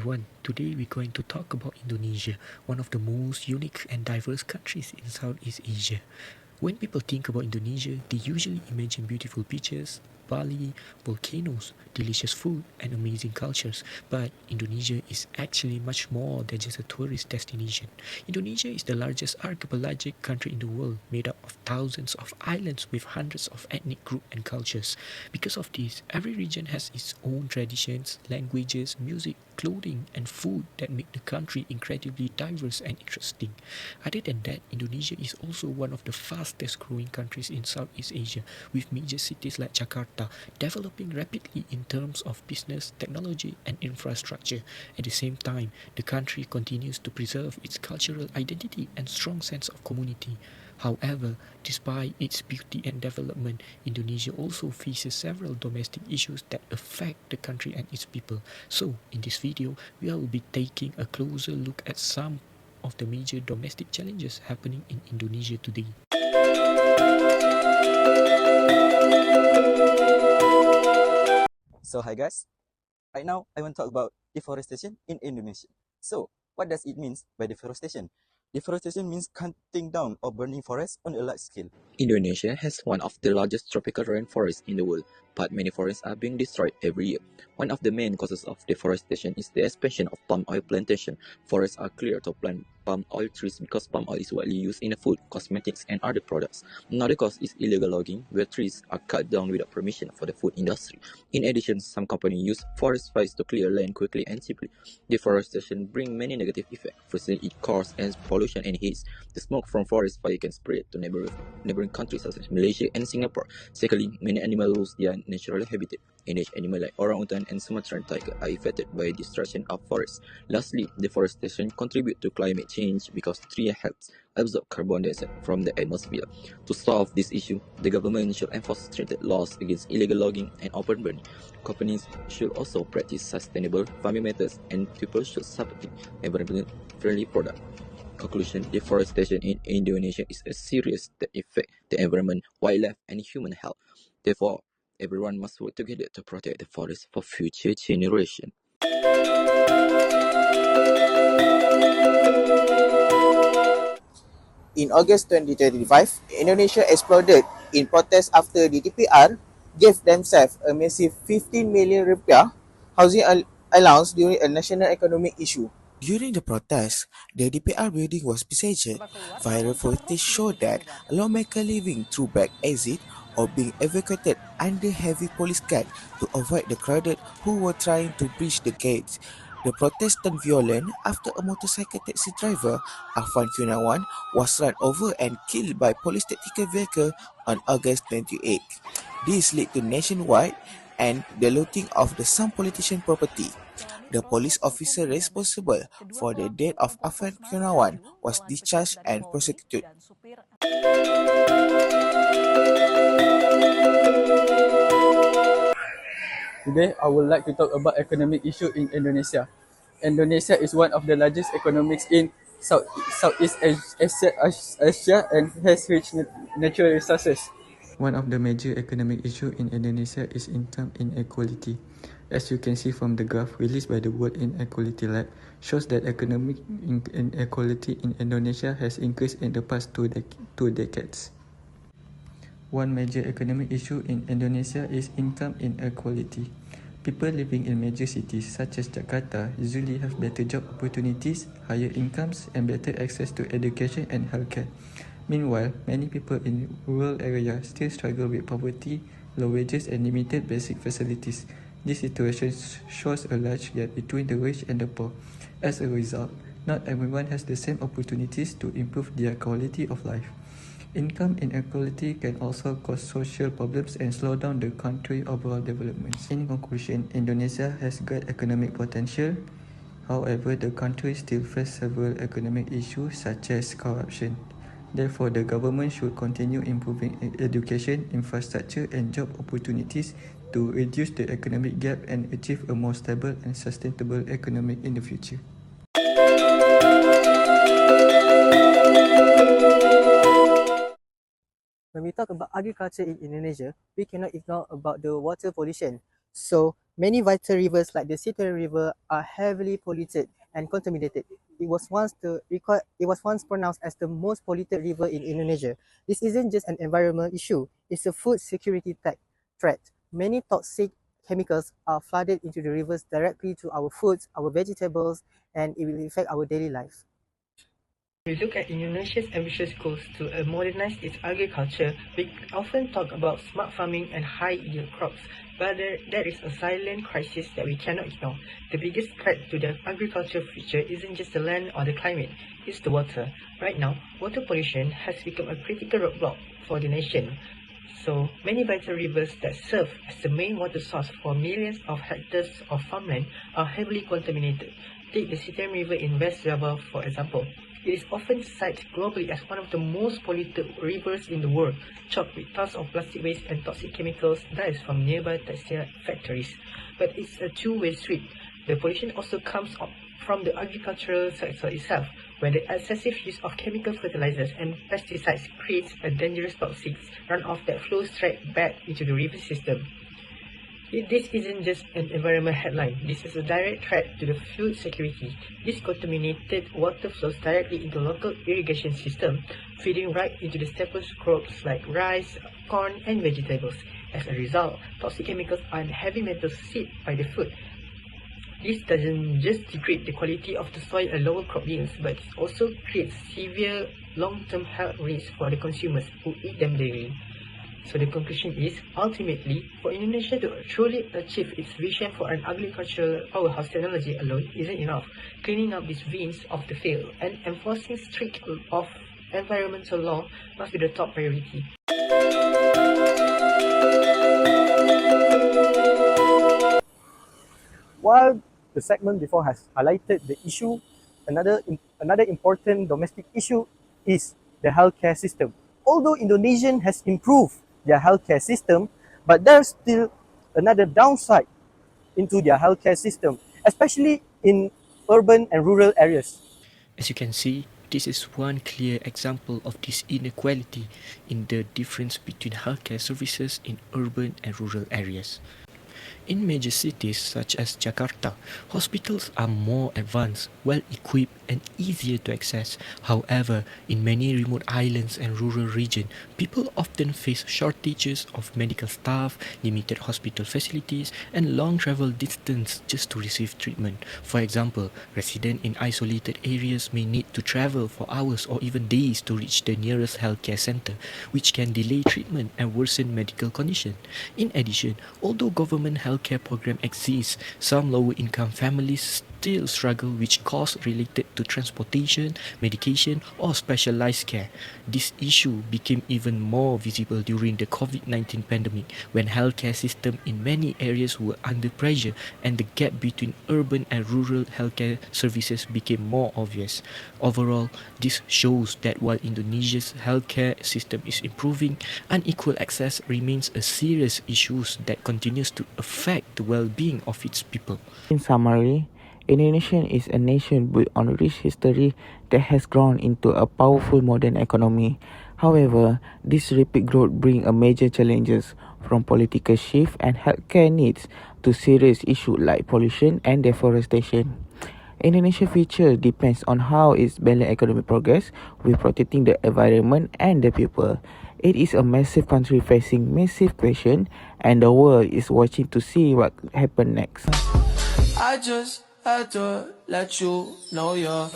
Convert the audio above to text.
everyone, today we're going to talk about Indonesia, one of the most unique and diverse countries in Southeast Asia. When people think about Indonesia, they usually imagine beautiful beaches, Bali, volcanoes, delicious food, and amazing cultures. But Indonesia is actually much more than just a tourist destination. Indonesia is the largest archipelagic country in the world, made up of thousands of islands with hundreds of ethnic groups and cultures. Because of this, every region has its own traditions, languages, music, clothing, and food that make the country incredibly diverse and interesting. Other than that, Indonesia is also one of the fastest growing countries in Southeast Asia, with major cities like Jakarta developing rapidly in terms of business, technology, and infrastructure. At the same time, the country continues to preserve its cultural identity and strong sense of community. However, despite its beauty and development, Indonesia also faces several domestic issues that affect the country and its people. So, in this video, we will be taking a closer look at some of the major domestic challenges happening in Indonesia today. So hi guys, right now I want to talk about deforestation in Indonesia. So what does it mean by deforestation? Deforestation means cutting down or burning forests on a large scale. Indonesia has one of the largest tropical rainforests in the world, but many forests are being destroyed every year. One of the main causes of deforestation is the expansion of palm oil plantation. Forests are cleared to plant palm oil trees because palm oil is widely used in food, cosmetics, and other products. Another cause is illegal logging, where trees are cut down without permission for the food industry. In addition, some companies use forest fires to clear land quickly and cheaply. Deforestation brings many negative effects. Firstly, it causes air pollution and heat. The smoke from forest fire can spread to neighboring countries such as Malaysia and Singapore. Secondly, many animals lose their natural habitat. Endangered animals like orangutan and Sumatran tiger are affected by destruction of forests. Lastly, deforestation contributes to climate change because trees help absorb carbon dioxide from the atmosphere. To solve this issue, the government should enforce stringent laws against illegal logging and open burning. Companies should also practice sustainable farming methods, and people should support environment-friendly products. Conclusion: deforestation in Indonesia is a serious that affects the environment, wildlife, and human health. Therefore, everyone must work together to protect the forest for future generations. In August 2025, Indonesia exploded in protest after the DPR gave themselves a massive 15 million rupiah housing allowance during a national economic issue. During the protest, the DPR building was besieged. Viral footage showed that lawmakers leaving through back exit or being evacuated under heavy police guard to avoid the crowd who were trying to breach the gates. The protest turned violent after a motorcycle taxi driver, Afan Kunawan, was run over and killed by police tactical vehicle on August 28. This led to nationwide and the looting of some politician property. The police officer responsible for the death of Afan Kunawan was discharged and prosecuted. Today, I would like to talk about economic issue in Indonesia. Indonesia is one of the largest economies in Southeast Asia and has rich natural resources. One of the major economic issues in Indonesia is income inequality. As you can see from the graph released by the World Inequality Lab, shows that economic inequality in Indonesia has increased in the past two decades. One major economic issue in Indonesia is income inequality. People living in major cities such as Jakarta usually have better job opportunities, higher incomes, and better access to education and healthcare. Meanwhile, many people in rural areas still struggle with poverty, low wages, and limited basic facilities. This situation shows a large gap between the rich and the poor. As a result, not everyone has the same opportunities to improve their quality of life. Income inequality can also cause social problems and slow down the country's overall development. In conclusion, Indonesia has great economic potential. However, the country still faces several economic issues such as corruption. Therefore, the government should continue improving education, infrastructure, and job opportunities to reduce the economic gap and achieve a more stable and sustainable economy in the future. When we talk about agriculture in Indonesia, we cannot ignore about the water pollution. So Many vital rivers like the Citron River are heavily polluted and contaminated. It was once pronounced as the most polluted river in Indonesia. This isn't just an environmental issue, it's a food security threat. Many toxic chemicals are flooded into the rivers directly to our foods, our vegetables, and it will affect our daily life. We look at Indonesia's ambitious goals to modernize its agriculture. We often talk about smart farming and high-yield crops, but there is a silent crisis that we cannot ignore. The biggest threat to the agriculture future isn't just the land or the climate, it's the water. Right now, water pollution has become a critical roadblock for the nation. So many vital rivers that serve as the main water source for millions of hectares of farmland are heavily contaminated. Take the Citron River in West Java, for example. It is often cited globally as one of the most polluted rivers in the world, choked with tons of plastic waste and toxic chemicals that is from nearby textile factories. But it's a two-way street. The pollution also comes from the agricultural sector itself, where the excessive use of chemical fertilizers and pesticides creates a dangerous toxic runoff that flows straight back into the river system. This isn't just an environmental headline, this is a direct threat to the food security. This contaminated water flows directly into local irrigation system, feeding right into the staple crops like rice, corn, and vegetables. As a result, toxic chemicals and heavy metals seep by the food. This doesn't just degrade the quality of the soil and lower crop yields, but it also creates severe long-term health risks for the consumers who eat them daily. So the conclusion is, ultimately, for Indonesia to truly achieve its vision for an agricultural powerhouse, technology alone isn't enough. Cleaning up these veins of the field and enforcing strict of environmental law must be the top priority. While the segment before has highlighted the issue, another important domestic issue is the healthcare system. Although Indonesia has improved their healthcare system, but there's still another downside into their healthcare system, especially in urban and rural areas. As you can see, this is one clear example of this inequality in the difference between healthcare services in urban and rural areas. In major cities such as Jakarta, hospitals are more advanced, well-equipped and easier to access. However, in many remote islands and rural regions, people often face shortages of medical staff, limited hospital facilities, and long travel distance just to receive treatment. For example, residents in isolated areas may need to travel for hours or even days to reach the nearest healthcare center, which can delay treatment and worsen medical condition. In addition, although government healthcare program exists, some lower-income families still struggle with costs related to transportation, medication, or specialized care. This issue became even more visible during the COVID-19 pandemic, when healthcare systems in many areas were under pressure and the gap between urban and rural healthcare services became more obvious. Overall, this shows that while Indonesia's healthcare system is improving, unequal access remains a serious issue that continues to affect the well-being of its people. In summary, Indonesia is a nation built on a rich history that has grown into a powerful modern economy. However, this rapid growth brings major challenges, from political shift and healthcare needs to serious issues like pollution and deforestation. Indonesia's future depends on how its balanced economic progress with protecting the environment and the people. It is a massive country facing massive questions, and the world is watching to see what happens next. I just had to let you know you're